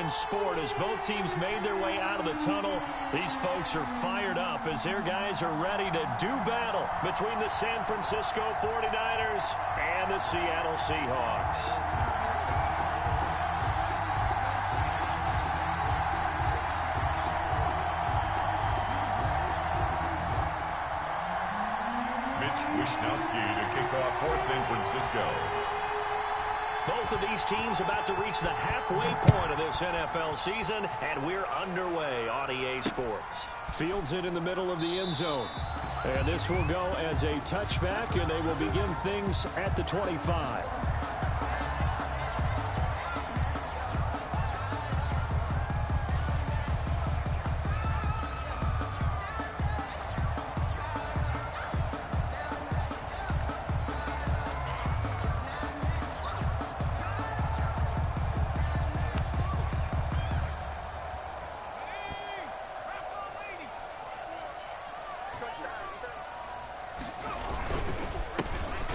in sport as both teams made their way out of the tunnel. These folks are fired up as their guys are ready to do battle between the San Francisco 49ers and the Seattle Seahawks. To kick off for San Francisco. Both of these teams about to reach the halfway point of this NFL season, and we're underway on EA Sports. Fields it in the middle of the end zone. And this will go as a touchback, and they will begin things at the 25.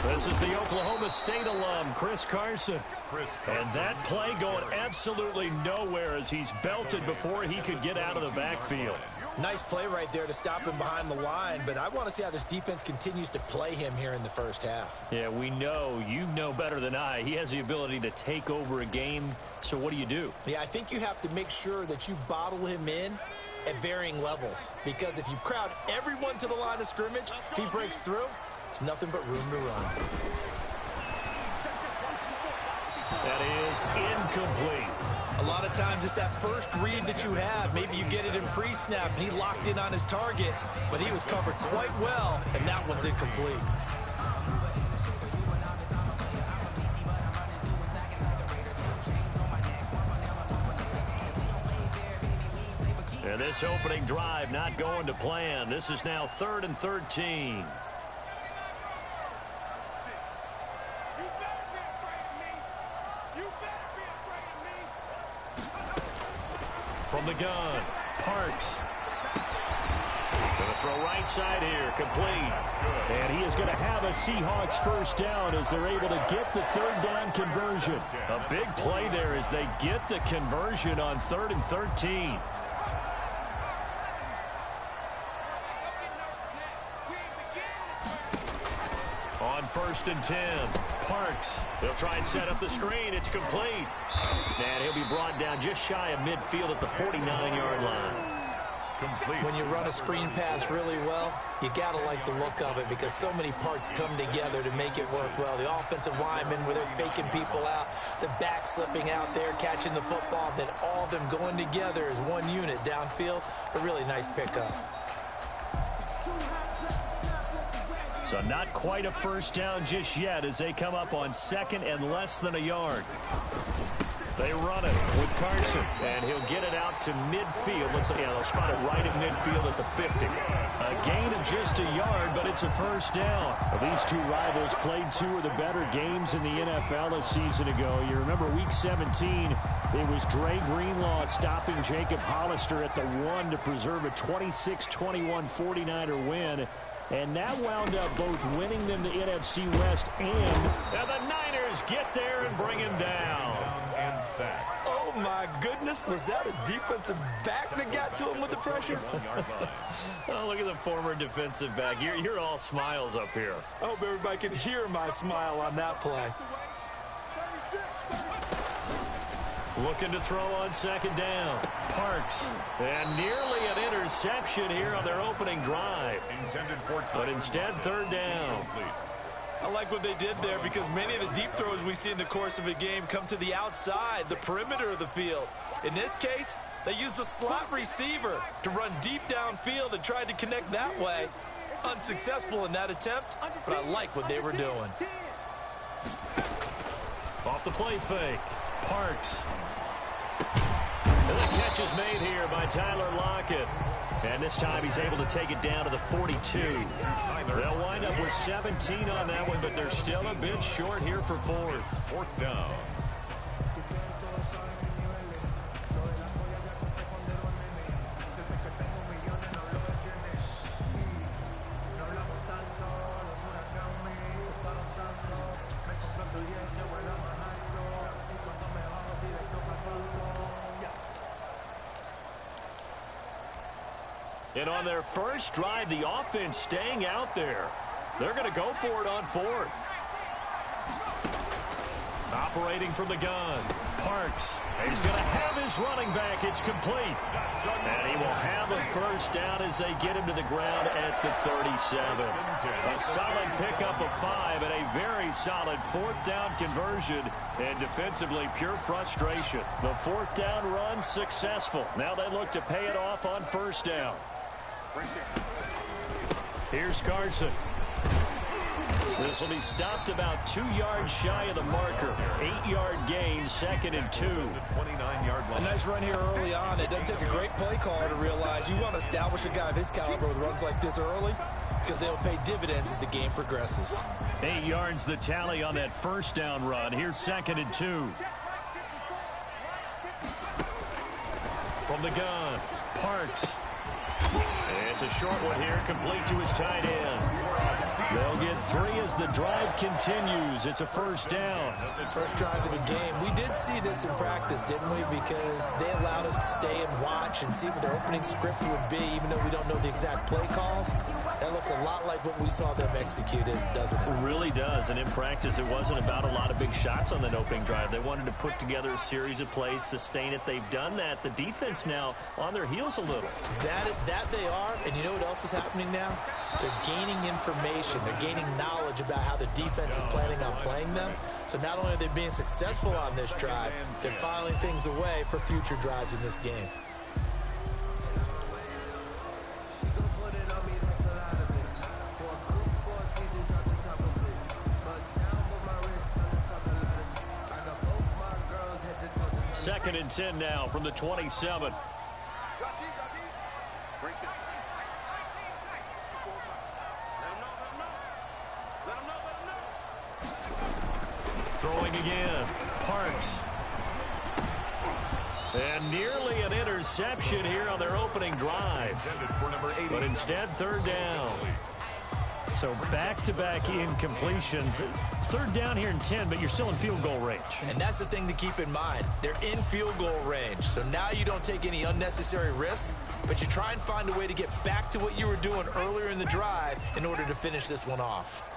This is the Oklahoma State alum, Chris Carson. And that play going absolutely nowhere as he's belted before he could get out of the backfield. Nice play right there to stop him behind the line, but I want to see how this defense continues to play him here in the first half. Yeah, we know, you know better than I, he has the ability to take over a game, so what do you do? Yeah, I think you have to make sure that you bottle him in at varying levels, because if you crowd everyone to the line of scrimmage, if he breaks through, there's nothing but room to run. That is incomplete. A lot of times it's that first read that you have. Maybe you get it in pre-snap, and he locked in on his target, but he was covered quite well, and that one's incomplete. And this opening drive not going to plan. This is now 3rd and 13. From the gun, Parks. Going to throw right side here, complete. And he is going to have a Seahawks first down as they're able to get the 3rd down conversion. A big play there as they get the conversion on 3rd and 13. On 1st and 10, Parks. They'll try and set up the screen. It's complete. And he'll be brought down just shy of midfield at the 49-yard line. Complete. When you run a screen pass really well, you got to like the look of it because so many parts come together to make it work well. The offensive linemen, where they're faking people out, the back slipping out there, catching the football, then all of them going together as one unit downfield. A really nice pickup. So not quite a first down just yet as they come up on 2nd and less than a yard. They run it with Carson, and he'll get it out to midfield. Let's say, yeah, they'll spot it right at midfield at the 50. A gain of just a yard, but it's a first down. Well, these two rivals played 2 of the better games in the NFL a season ago. You remember Week 17, it was Dre Greenlaw stopping Jacob Hollister at the 1 to preserve a 26-21 49er win. And that wound up both winning them the NFC West and the Niners get there and bring him down. And sack. Oh, my goodness. Was that a defensive back that got to him with the pressure? Oh, look at the former defensive back. You're all smiles up here. I hope everybody can hear my smile on that play. Looking to throw on 2nd down. Parks. And nearly an interception here on their opening drive. But instead, 3rd down. I like what they did there because many of the deep throws we see in the course of a game come to the outside, the perimeter of the field. In this case, they used the slot receiver to run deep downfield and tried to connect that way. Unsuccessful in that attempt, but I like what they were doing. Off the play fake. Parks. And the catch is made here by Tyler Lockett. And this time he's able to take it down to the 42. They'll wind up with 17 on that one, but they're still a bit short here for 4th. 4th down. And on their first drive, the offense staying out there. They're going to go for it on fourth. Operating from the gun, Parks. He's going to have his running back. It's complete. And he will have a first down as they get him to the ground at the 37. A solid pickup of 5 and a very solid fourth down conversion. And defensively, pure frustration. The fourth down run successful. Now they look to pay it off on first down. Here's Carson. This will be stopped about 2 yards shy of the marker. 8-yard gain, 2nd and 2. 29-yard line. A nice run here early on. It doesn't take a great play caller to realize you want to establish a guy of his caliber with runs like this early because they'll pay dividends as the game progresses. 8 yards the tally on that first down run. Here's 2nd and 2. From the gun, Parks. It's a short one here, complete to his tight end. They'll get 3 as the drive continues. It's a first down. First drive of the game. We did see this in practice, didn't we? Because they allowed us to stay and watch and see what their opening script would be, even though we don't know the exact play calls. That looks a lot like what we saw them execute, doesn't it? It really does. And in practice, it wasn't about a lot of big shots on that opening drive. They wanted to put together a series of plays, sustain it. They've done that. The defense now on their heels a little. That they are. And you know what else is happening now? They're gaining information. They're gaining knowledge about how the defense is planning on playing them. So not only are they being successful on this drive, they're filing things away for future drives in this game. Second and 10 now from the 27. Throwing again, Parks. And nearly an interception here on their opening drive. But instead, third down. So back-to-back incompletions. Third down here in 10, but you're still in field goal range. And that's the thing to keep in mind. They're in field goal range. So now you don't take any unnecessary risks, but you try and find a way to get back to what you were doing earlier in the drive in order to finish this one off.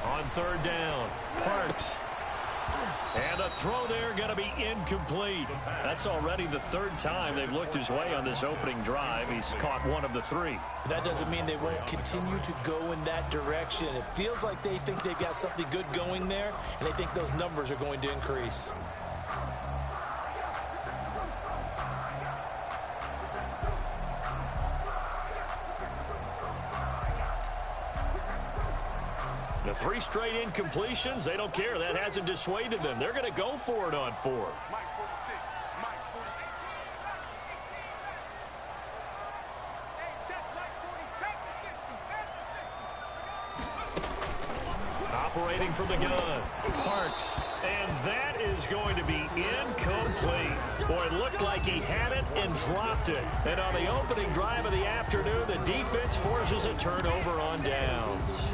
On third down, Parks. And the throw there going to be incomplete. That's already the third time they've looked his way on this opening drive. He's caught one of the 3. That doesn't mean they won't continue to go in that direction. It feels like they think they've got something good going there, and they think those numbers are going to increase. The 3 straight incompletions, they don't care. That hasn't dissuaded them. They're going to go for it on fourth. Operating from the gun, Parks. And that is going to be incomplete. Boy, it looked like he had it and dropped it. And on the opening drive of the afternoon, the defense forces a turnover on downs.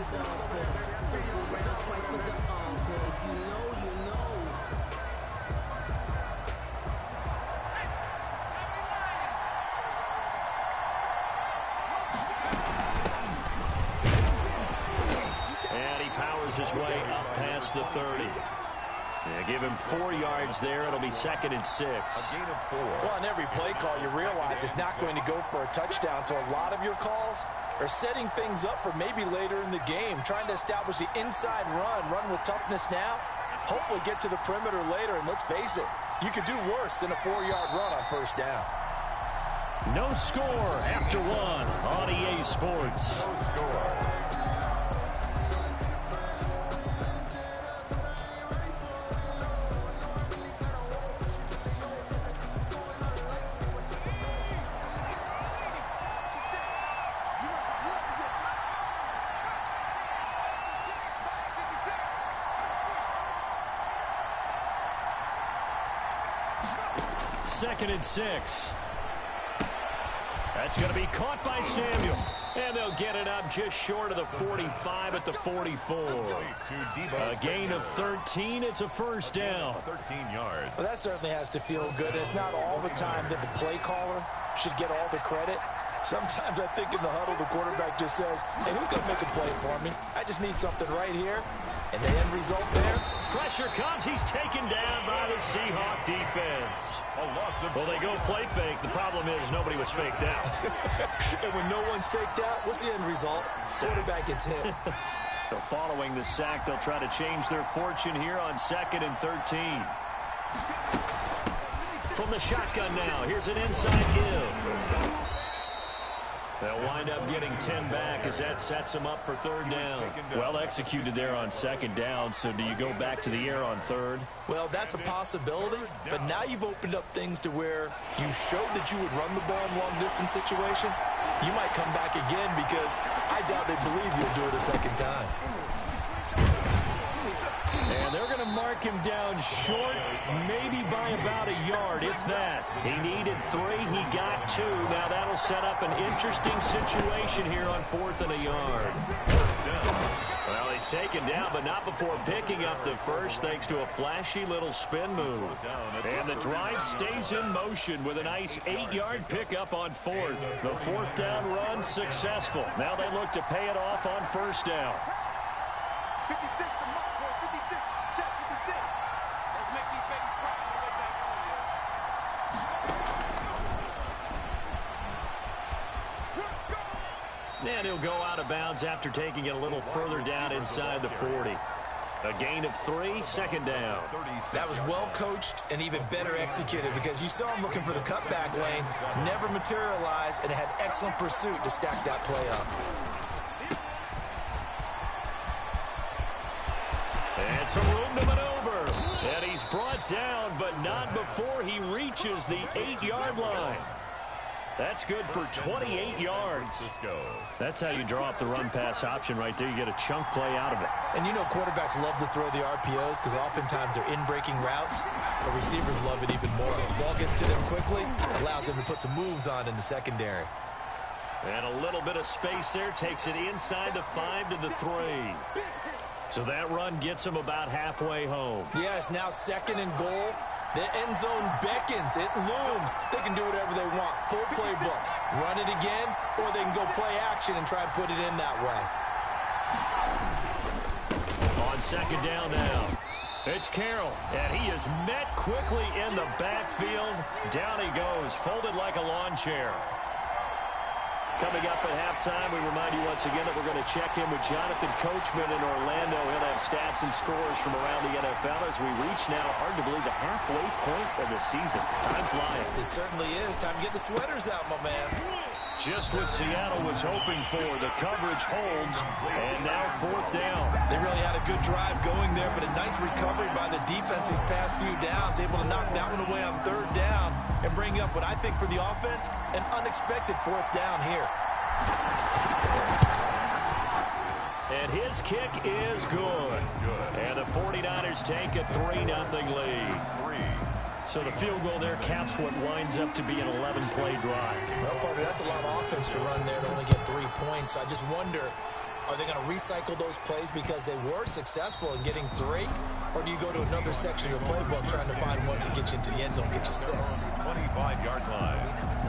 His way up past the 30. Yeah, give him 4 yards there. It'll be 2nd and 6. A gain of 4. Well, on every play call, you realize it's not going to go for a touchdown. So a lot of your calls are setting things up for maybe later in the game, trying to establish the inside run with toughness now, hopefully get to the perimeter later. And let's face it, you could do worse than a 4-yard run on first down. No score after 1 on EA Sports. No score. Second and 6. That's going to be caught by Samuel. And they'll get it up just short of the 45 at the 44. A gain of 13. It's a first down. 13 yards. Well, that certainly has to feel good. It's not all the time that the play caller should get all the credit. Sometimes I think in the huddle, the quarterback just says, hey, who's going to make a play for me? I just need something right here. And the end result there. Pressure comes. He's taken down by the Seahawk defense. Well, they go play fake. The problem is nobody was faked out. And when no one's faked out, what's the end result? Quarterback gets hit. So following the sack, they'll try to change their fortune here on 2nd and 13. From the shotgun now, here's an inside give. They'll wind up getting 10 back as that sets them up for 3rd down. Well executed there on 2nd down, so do you go back to the air on 3rd? Well, that's a possibility, but now you've opened up things to where you showed that you would run the ball in long-distance situation. You might come back again because I doubt they believe you'll do it a second time. And they're going to mark him down short, maybe by about a yard, if that. He needed 3, he got 2. Now that'll set up an interesting situation here on 4th and a yard. Well, he's taken down, but not before picking up the first, thanks to a flashy little spin move. And the drive stays in motion with a nice 8-yard pickup on 4th. The 4th down run successful. Now they look to pay it off on 1st down. 56 to Mark, 56. Check 56. Let's make these babies cry on the way back home, And he'll go out of bounds after taking it a little further down inside the 40. A gain of 3, 2nd down. That was well coached and even better executed because you saw him looking for the cutback lane, never materialized, and had excellent pursuit to stack that play up. And some room to maneuver. And he's brought down, but not before he reaches the 8-yard line. That's good for 28 yards. That's how you draw up the run-pass option right there. You get a chunk play out of it. And you know quarterbacks love to throw the RPOs because oftentimes they're in-breaking routes. The receivers love it even more. The ball gets to them quickly, allows them to put some moves on in the secondary. And a little bit of space there. Takes it inside the 5 to the 3. So that run gets them about halfway home. Yes, now 2nd and goal. The end zone beckons. It looms. They can do whatever they want. Full playbook. Run it again, or they can go play action and try and put it in that way. On 2nd down now. It's Carroll, and he is met quickly in the backfield. Down he goes, folded like a lawn chair. Coming up at halftime, we remind you once again that we're going to check in with Jonathan Coachman in Orlando. He'll have stats and scores from around the NFL as we reach now, hard to believe, the halfway point of the season. Time flying. It certainly is. Time to get the sweaters out, my man. Just what Seattle was hoping for. The coverage holds, and now 4th down. They really had a good drive going there, but a nice recovery by the defense these past few downs, able to knock that one away on 3rd down and bring up what I think for the offense, an unexpected 4th down here. And his kick is good. And the 49ers take a 3-0 lead. So the field goal there caps what winds up to be an 11-play drive. Well, partner, that's a lot of offense to run there to only get 3 points. I just wonder, are they going to recycle those plays because they were successful in getting 3? Or do you go to another section of the playbook trying to find one to get you into the end zone, get you 6? 25-yard line.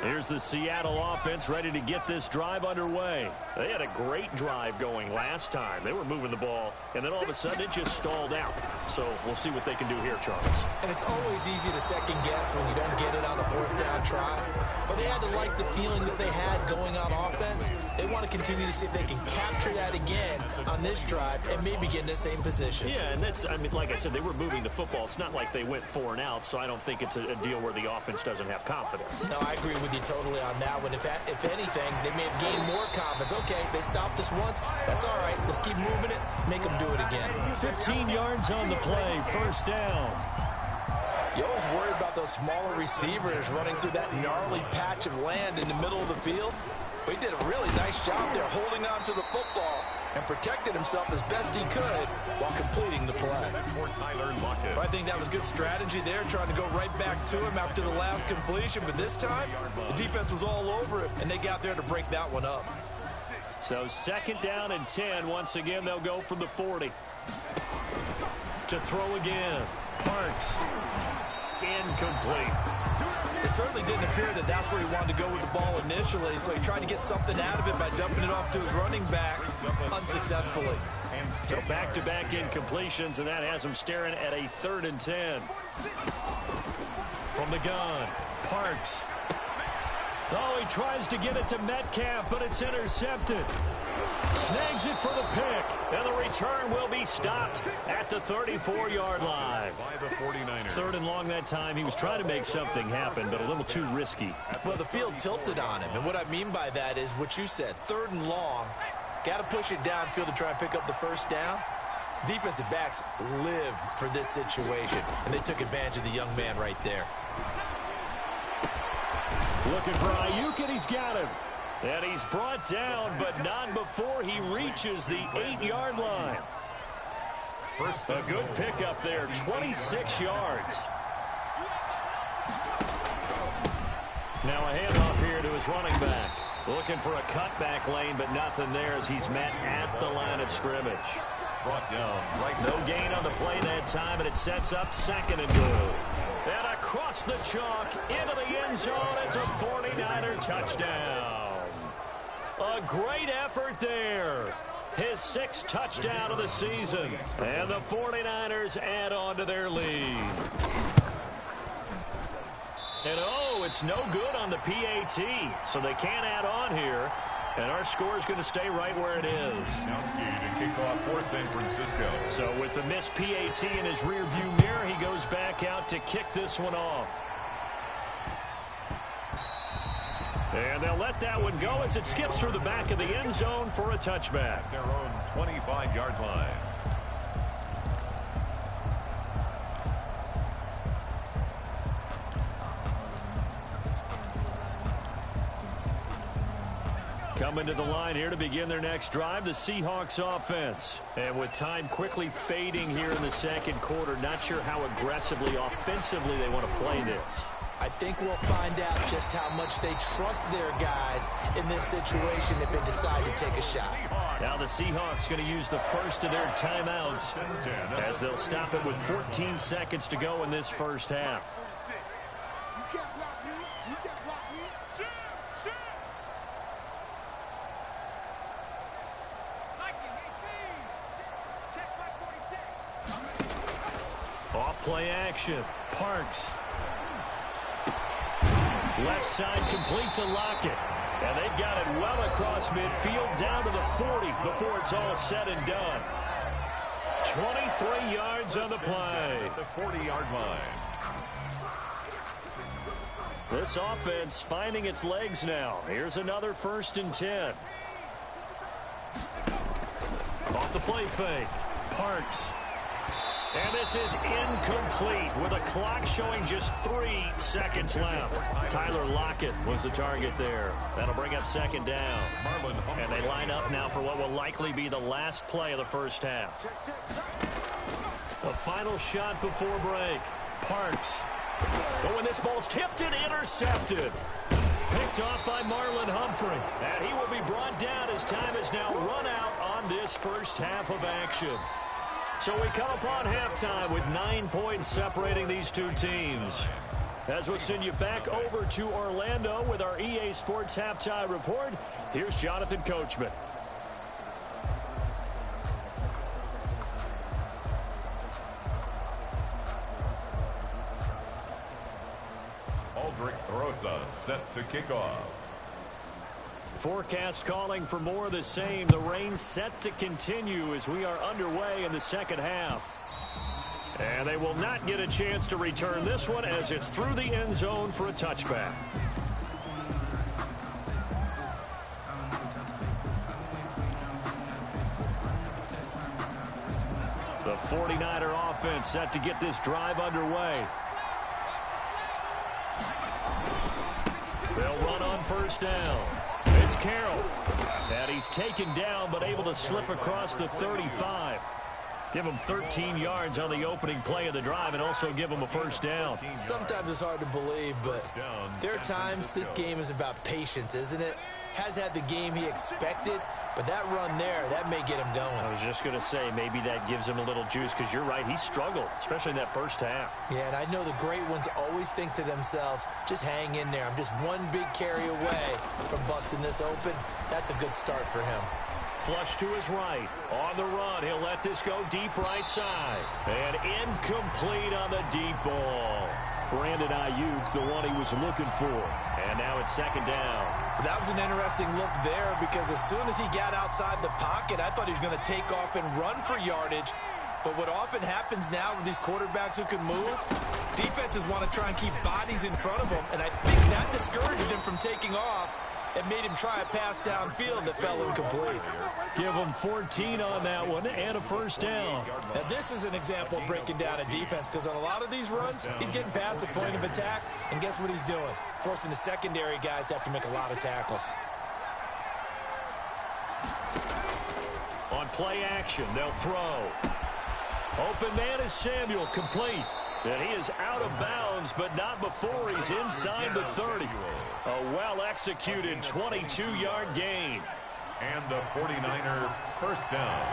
Here's the Seattle offense ready to get this drive underway. They had a great drive going last time. They were moving the ball, and then all of a sudden it just stalled out. So we'll see what they can do here, Charles. And it's always easy to second guess when you don't get it on a 4th down try. But they had to like the feeling that they had going on offense. They want to continue to see if they can capture that again on this drive and maybe get in the same position. Yeah, and that's, I mean, like I said, they were moving the football. It's not like they went 4 and out, so I don't think it's a deal where the offense doesn't have confidence. No, I agree with you totally on that one. If anything, they may have gained more confidence. Okay, they stopped us once. That's all right. Let's keep moving it. Make them do it again. 15 yards on the play. 1st down. You always worry about those smaller receivers running through that gnarly patch of land in the middle of the field. But he did a really nice job there holding on to the football and protected himself as best he could while completing the play. For Tyler Lockett. I think that was good strategy there, trying to go right back to him after the last completion. But this time, the defense was all over him, and they got there to break that one up. So 2nd down and 10. Once again, they'll go from the 40. To throw again. Parks. Incomplete. It certainly didn't appear that that's where he wanted to go with the ball initially, so he tried to get something out of it by dumping it off to his running back unsuccessfully. So back-to-back incompletions, and that has him staring at a 3rd and 10. From the gun, Parks. Oh, he tries to get it to Metcalf, but it's intercepted. Snags it for the pick, and the return will be stopped at the 34-yard line. By the 49ers. 3rd and long that time. He was trying to make something happen, but a little too risky. Well, the field tilted on him, and what I mean by that is what you said, 3rd and long. Got to push it downfield to try and pick up the first down. Defensive backs live for this situation, and they took advantage of the young man right there. Looking for Ayuk, and he's got him. And he's brought down, but not before he reaches the 8-yard line. A good pickup there, 26 yards. Now a handoff here to his running back. Looking for a cutback lane, but nothing there as he's met at the line of scrimmage. Brought down right. No gain on the play that time, and it sets up 2nd and goal. And across the chalk into the end zone, it's a 49er touchdown. A great effort there. His 6th touchdown of the season. And the 49ers add on to their lead. And oh, it's no good on the PAT, so they can't add on here. And our score is going to stay right where it is. To kick off for San Francisco. So with the missed PAT in his rearview mirror, he goes back out to kick this one off. And they'll let that one go as it skips through the back of the end zone for a touchback. Their own 25-yard line. Coming to the line here to begin their next drive, the Seahawks offense. And with time quickly fading here in the 2nd quarter, not sure how aggressively, offensively they want to play this. I think we'll find out just how much they trust their guys in this situation if they decide to take a shot. Now the Seahawks going to use the first of their timeouts as they'll stop it with 14 seconds to go in this first half. Off-play action. Parks. Left side complete to Lockett. And they've got it well across midfield down to the 40 before it's all said and done. 23 yards on the play. The 40-yard line. This offense finding its legs now. Here's another 1st and 10. Off the play fake. Parks. And this is incomplete with a clock showing just 3 seconds left. Tyler Lockett was the target there. That'll bring up 2nd down. And they line up now for what will likely be the last play of the first half. The final shot before break. Parks. But when this ball's tipped and intercepted. Picked off by Marlon Humphrey. And he will be brought down as time is now run out on this first half of action. So we come upon halftime with 9 points separating these two teams. As we'll send you back over to Orlando with our EA Sports Halftime Report, here's Jonathan Coachman. Aldrich Rosa set to kick off. Forecast calling for more of the same. The rain set to continue as we are underway in the second half. And they will not get a chance to return this one as it's through the end zone for a touchback. The 49er offense set to get this drive underway. They'll run on first down. It's Carroll. And he's taken down, but able to slip across the 35. Give him 13 yards on the opening play of the drive and also give him a first down. Sometimes it's hard to believe, but there are times this game is about patience, isn't it? Has had the game he expected, but that run there, that may get him going. I was just going to say, maybe that gives him a little juice because you're right, he struggled, especially in that first half. Yeah, and I know the great ones always think to themselves, just hang in there. I'm just one big carry away from busting this open. That's a good start for him. Flush to his right. On the run, he'll let this go deep right side. And incomplete on the deep ball. Brandon Ayuk, the one he was looking for. And now it's second down. That was an interesting look there because as soon as he got outside the pocket, I thought he was going to take off and run for yardage. But what often happens now with these quarterbacks who can move, defenses want to try and keep bodies in front of them, and I think that discouraged him from taking off and made him try a pass downfield that fell incomplete. Give him 14 on that one and a first down. Now this is an example of breaking down a defense because on a lot of these runs, he's getting past the point of attack, and guess what he's doing? Forcing the secondary guys to have to make a lot of tackles. On play action, they'll throw. Open man is Samuel, complete. And he is out of bounds, but not before he's inside the 30. A well-executed 22-yard gain. And the 49er first down.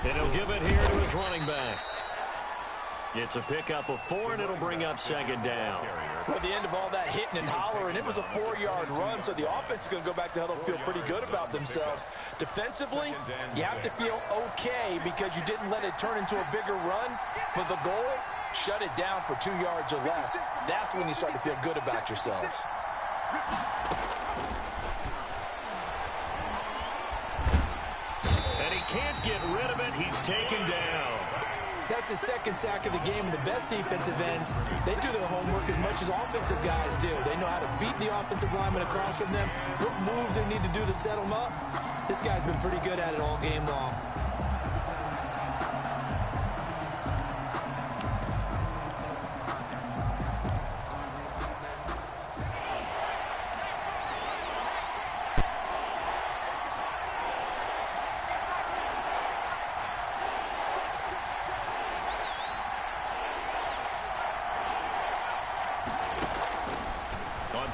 And he'll give it here to his running back. It's a pickup of 4, and it'll bring up second down. Well, at the end of all that hitting and hollering, it was a 4-yard run, so the offense is going to go back to the huddle and feel pretty good about themselves. Defensively, you have to feel okay because you didn't let it turn into a bigger run, but the goal, shut it down for 2 yards or less. That's when you start to feel good about yourselves. And he can't get rid of it. He's taken down. That's his second sack of the game. The best defensive ends, they do their homework as much as offensive guys do. They know how to beat the offensive lineman across from them, what moves they need to do to set them up. This guy's been pretty good at it all game long.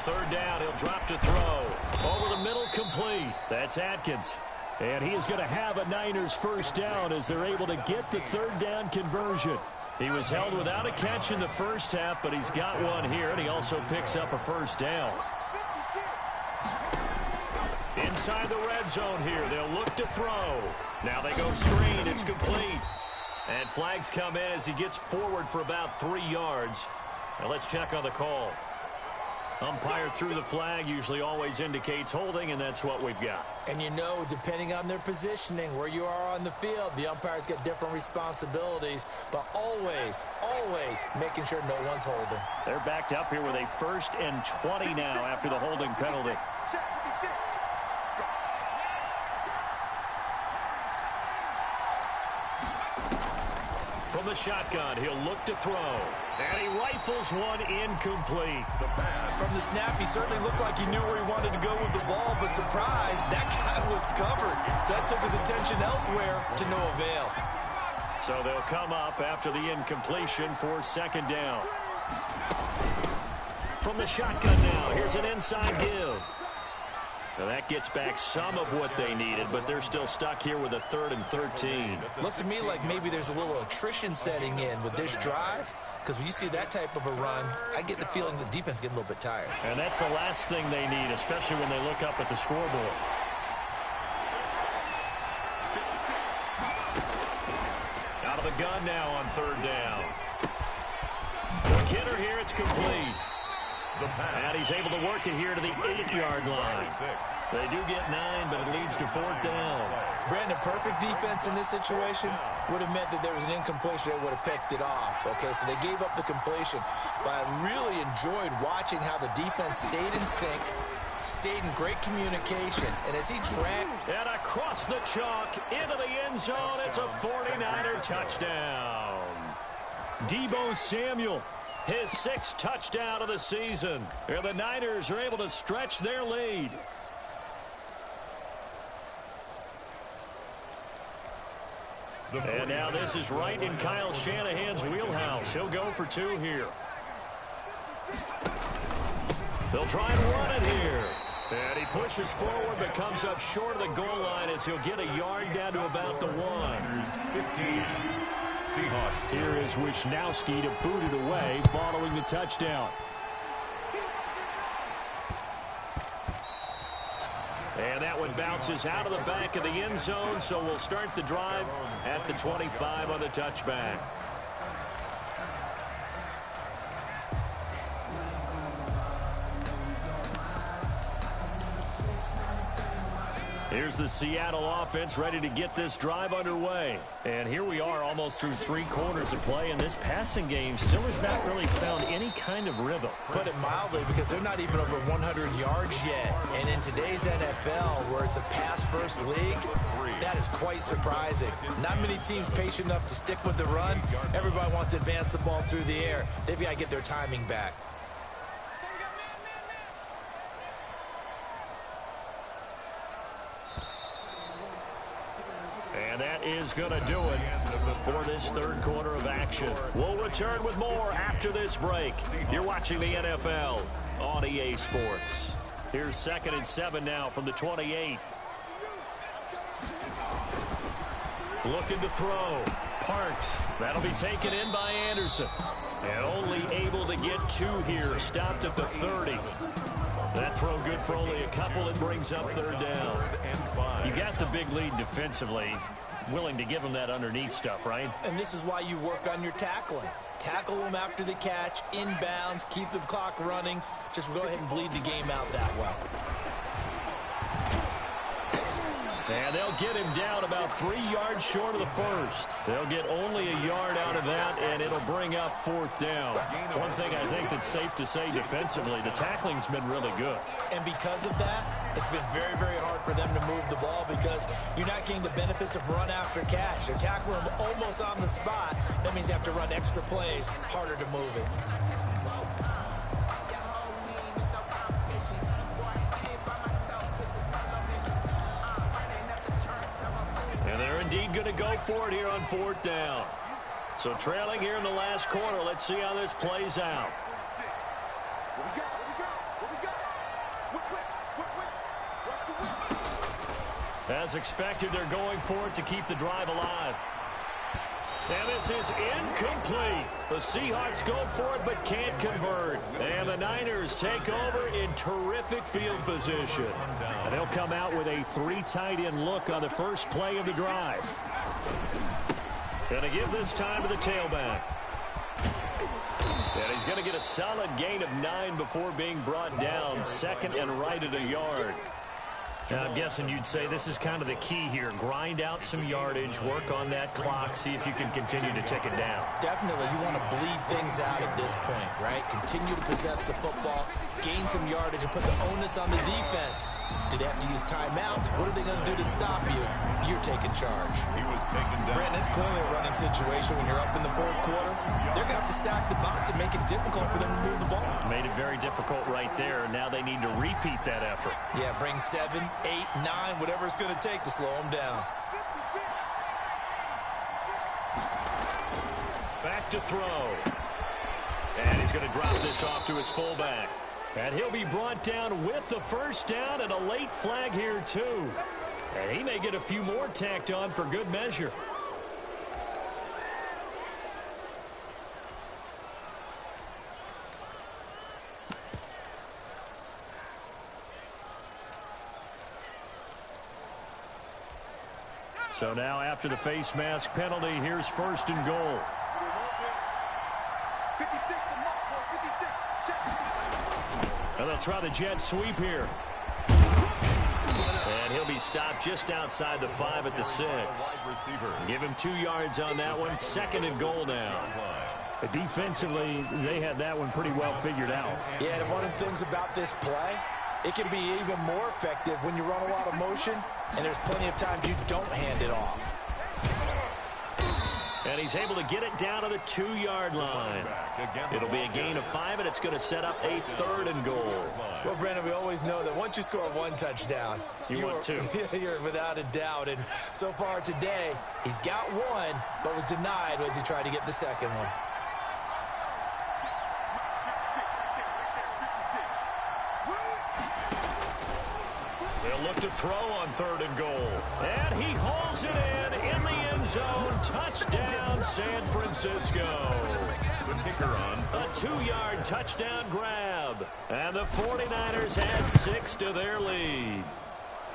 Third down, he'll drop to throw. Over the middle, complete. That's Atkins. And he is going to have a Niners first down as they're able to get the third down conversion. He was held without a catch in the first half, but he's got one here, and he also picks up a first down. Inside the red zone here, they'll look to throw. Now they go screen, it's complete. And flags come in as he gets forward for about 3 yards. Now let's check on the call. Umpire threw the flag, usually always indicates holding, and that's what we've got. And you know, depending on their positioning, where you are on the field, the umpires get different responsibilities, but always, always making sure no one's holding. They're backed up here with a 1st and 20 now after the holding penalty. From the shotgun, he'll look to throw. And he rifles one incomplete. From the snap, he certainly looked like he knew where he wanted to go with the ball, but surprise, that guy was covered. So that took his attention elsewhere to no avail. So they'll come up after the incompletion for second down. From the shotgun now, here's an inside give. Now that gets back some of what they needed, but they're still stuck here with a 3rd and 13. Looks to me like maybe there's a little attrition setting in with this drive, because when you see that type of a run, I get the feeling the defense getting a little bit tired. And that's the last thing they need, especially when they look up at the scoreboard. Out of the gun now on 3rd down. Kidder here, it's complete. And he's able to work it here to the 8-yard line. They do get 9, but it leads to 4th down. Brandon, perfect defense in this situation would have meant that there was an incompletion that would have picked it off. Okay, so they gave up the completion. But I really enjoyed watching how the defense stayed in sync, stayed in great communication, and as he dragged... And across the chalk, into the end zone, it's a 49er touchdown. Deebo Samuel His 6th touchdown of the season. And the Niners are able to stretch their lead. And now this is right in Kyle Shanahan's wheelhouse. He'll go for 2 here. They'll try and run it here. And he pushes forward but comes up short of the goal line as he'll get a yard down to about the 1. 15. Seahawks. Here is Wishnowski to boot it away following the touchdown. And that one bounces out of the back of the end zone, so we'll start the drive at the 25 on the touchback. Here's the Seattle offense ready to get this drive underway. And here we are almost through 3 quarters of play, and this passing game still has not really found any kind of rhythm. Put it mildly, because they're not even over 100 yards yet. And in today's NFL, where it's a pass-first league, that is quite surprising. Not many teams patient enough to stick with the run. Everybody wants to advance the ball through the air. They've got to get their timing back. And that is going to do it for this 3rd quarter of action. We'll return with more after this break. You're watching the NFL on EA Sports. Here's 2nd and 7 now from the 28. Looking to throw. Parks. That'll be taken in by Anderson. And only able to get 2 here. Stopped at the 30. That throw good for only a couple. It brings up 3rd down. You got the big lead defensively. Willing to give them that underneath stuff, right? And this is why you work on your tackling. Tackle them after the catch, inbounds, keep the clock running. Just go ahead and bleed the game out that way. And they'll get him down about 3 yards short of the 1st. They'll get only a yard out of that, and it'll bring up 4th down. One thing I think that's safe to say defensively, the tackling's been really good. And because of that, it's been very, very hard for them to move the ball because you're not getting the benefits of run after catch. They're tackling them almost on the spot. That means you have to run extra plays, harder to move it. And they're indeed going to go for it here on 4th down. So trailing here in the last quarter. Let's see how this plays out. As expected, they're going for it to keep the drive alive. And this is incomplete. The Seahawks go for it but can't convert. And the Niners take over in terrific field position. And they'll come out with a 3 tight end look on the first play of the drive. Going to give this time to the tailback. And he's going to get a solid gain of 9 before being brought down. 2nd and right at a yard. Now, I'm guessing you'd say this is kind of the key here. Grind out some yardage, work on that clock, see if you can continue to tick it down. Definitely, you want to bleed things out at this point, right? Continue to possess the football, gain some yardage, and put the onus on the defense. Do they have to use timeouts? What are they going to do to stop you? You're taking charge. He was taken down. Brandon, it's clearly a running situation when you're up in the 4th quarter. They're going to have to stack the box and make it difficult for them to move the ball. Made it very difficult right there, and now they need to repeat that effort. Yeah, bring 7, 8, 9, whatever it's going to take to slow them down. Back to throw. And he's going to drop this off to his fullback. And he'll be brought down with the 1st down and a late flag here, too. And he may get a few more tacked on for good measure. So now after the face mask penalty, here's 1st and goal. And they'll try the jet sweep here. And he'll be stopped just outside the 5 at the 6. Give him 2 yards on that one. 2nd and goal now. Defensively, they had that one pretty well figured out. Yeah, and one of the things about this play, it can be even more effective when you run a lot of motion, and there's plenty of times you don't hand it off. And he's able to get it down to the 2-yard line. It'll be a gain of 5, and it's going to set up a 3rd and goal. Well, Brandon, we always know that once you score 1 touchdown, you want 2. You're without a doubt. And so far today, he's got 1, but was denied as he tried to get the second one. They'll look to throw on 3rd and goal. And he hauls it in the end zone. Touchdown, San Francisco. The kicker on. A 2-yard touchdown grab. And the 49ers add 6 to their lead.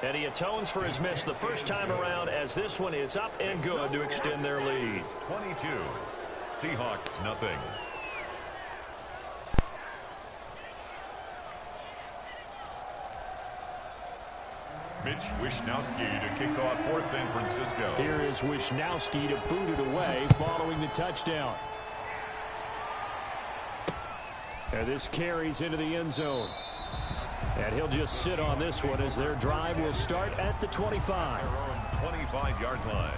And he atones for his miss the first time around as this one is up and good to extend their lead. 22. Seahawks, nothing. Mitch Wishnowsky to kick off for San Francisco. Here is Wishnowsky to boot it away following the touchdown. And this carries into the end zone. And he'll just sit on this one as their drive will start at the 25. Their own 25-yard line.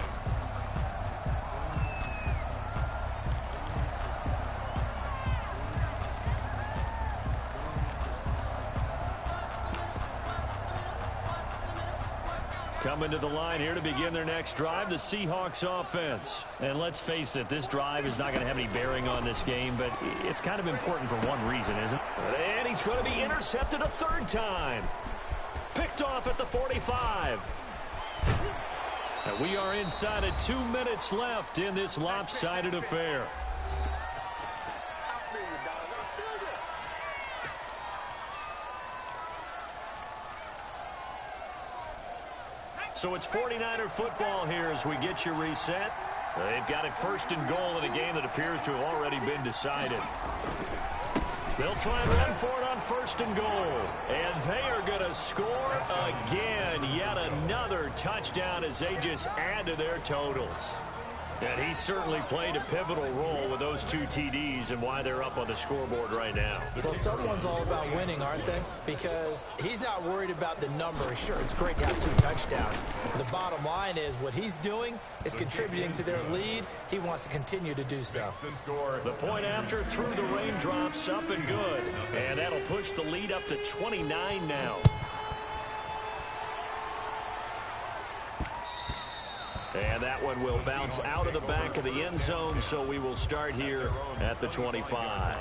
Coming to the line here to begin their next drive, the Seahawks offense. And let's face it, this drive is not going to have any bearing on this game, but it's kind of important for one reason, isn't it? And he's going to be intercepted a 3rd time. Picked off at the 45. And we are inside of 2 minutes left in this lopsided affair. So it's 49er football here as we get you reset. They've got it 1st and goal in a game that appears to have already been decided. They'll try and run for it on 1st and goal. And they are going to score again. Yet another touchdown as they just add to their totals. And he certainly played a pivotal role with those 2 TDs and why they're up on the scoreboard right now. Well, someone's all about winning, aren't they? Because he's not worried about the number. Sure, it's great to have 2 touchdowns. The bottom line is what he's doing is contributing to their lead. He wants to continue to do so. The point after through the raindrops, up and good. And that'll push the lead up to 29 now. And that one will bounce out of the back of the end zone, so we will start here at the 25.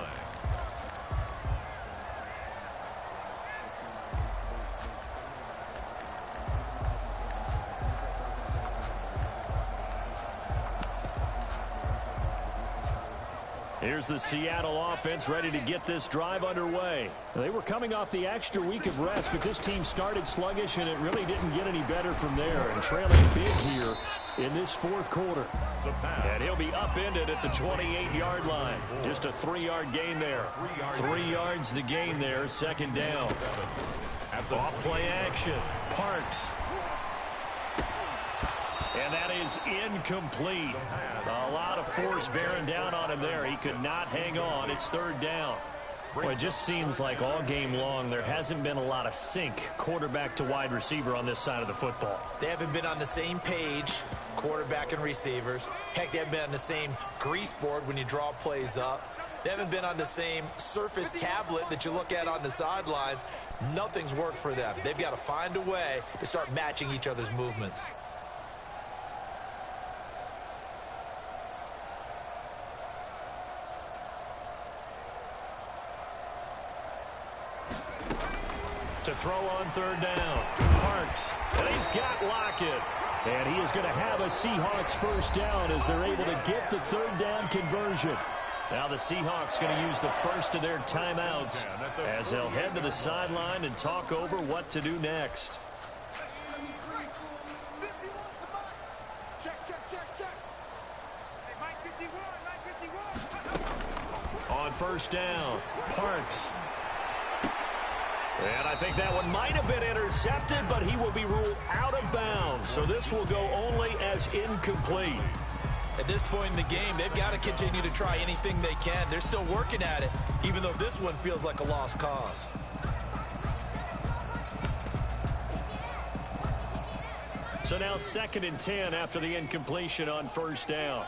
Here's the Seattle offense ready to get this drive underway. They were coming off the extra week of rest, but this team started sluggish, and it really didn't get any better from there. And trailing big here in this 4th quarter. And he'll be upended at the 28-yard line. Just a 3-yard gain there. 3 yards the gain there, 2nd down. Off play action. Parks. And that is incomplete. A lot of force bearing down on him there. He could not hang on. It's 3rd down. Well, it just seems like all game long there hasn't been a lot of sync quarterback to wide receiver on this side of the football. They haven't been on the same page, quarterback and receivers. Heck, they haven't been on the same grease board when you draw plays up. They haven't been on the same surface tablet that you look at on the sidelines. Nothing's worked for them. They've got to find a way to start matching each other's movements. To throw on 3rd down. Parks. And he's got Lockett. And he is going to have a Seahawks 1st down as they're able to get the 3rd down conversion. Now the Seahawks going to use the first of their timeouts as they'll head to the sideline and talk over what to do next. On 1st down, Parks. And I think that one might have been intercepted, but he will be ruled out of bounds. So this will go only as incomplete. At this point in the game, they've got to continue to try anything they can. They're still working at it, even though this one feels like a lost cause. So now 2nd and 10 after the incompletion on 1st down.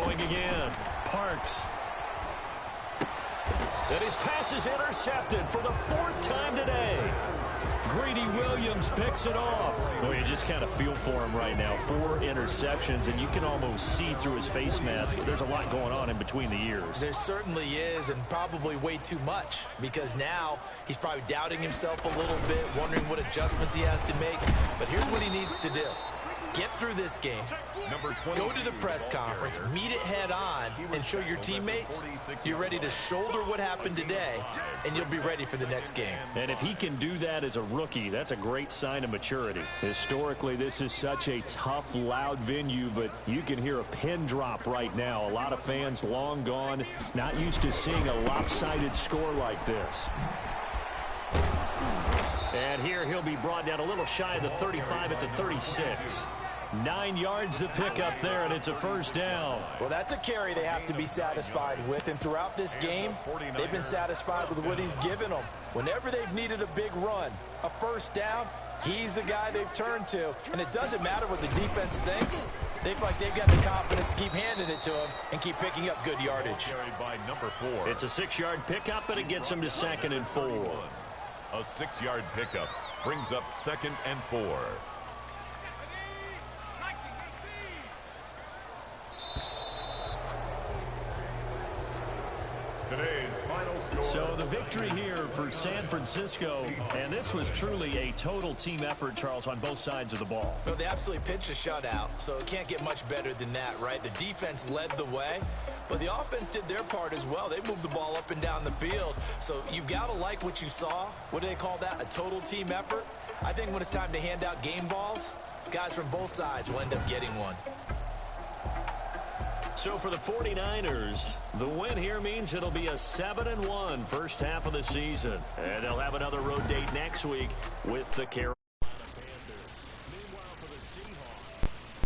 Throwing again. Parks. And his pass is intercepted for the 4th time today. Greedy Williams picks it off. Well, you just kind of feel for him right now. 4 interceptions, and you can almost see through his face mask. There's a lot going on in between the ears. There certainly is, and probably way too much, because now he's probably doubting himself a little bit, wondering what adjustments he has to make. But here's what he needs to do. Get through this game, go to the press conference, meet it head on, and show your teammates you're ready to shoulder what happened today, and you'll be ready for the next game. And if he can do that as a rookie, that's a great sign of maturity. Historically, this is such a tough, loud venue, but you can hear a pin drop right now. A lot of fans long gone, not used to seeing a lopsided score like this. And here he'll be brought down a little shy of the 35 at the 36. 9 yards to pick up there, and it's a first down. Well, that's a carry they have to be satisfied with, and throughout this game, they've been satisfied with what he's given them. Whenever they've needed a big run, a first down, he's the guy they've turned to, and it doesn't matter what the defense thinks. They feel like they've got the confidence to keep handing it to him and keep picking up good yardage. By number 4. It's a 6-yard pickup, and it gets him to 2nd and 4. A 6-yard pickup brings up 2nd and 4. Today's final score. So the victory here for San Francisco, and this was truly a total team effort, Charles, on both sides of the ball. Well, they absolutely pitched a shutout, so it can't get much better than that, right? The defense led the way, but the offense did their part as well. They moved the ball up and down the field, so you've got to like what you saw. What do they call that? A total team effort? I think when it's time to hand out game balls, guys from both sides will end up getting one. So for the 49ers, the win here means it'll be a 7-1 first half of the season. And they'll have another road date next week with the Carolina.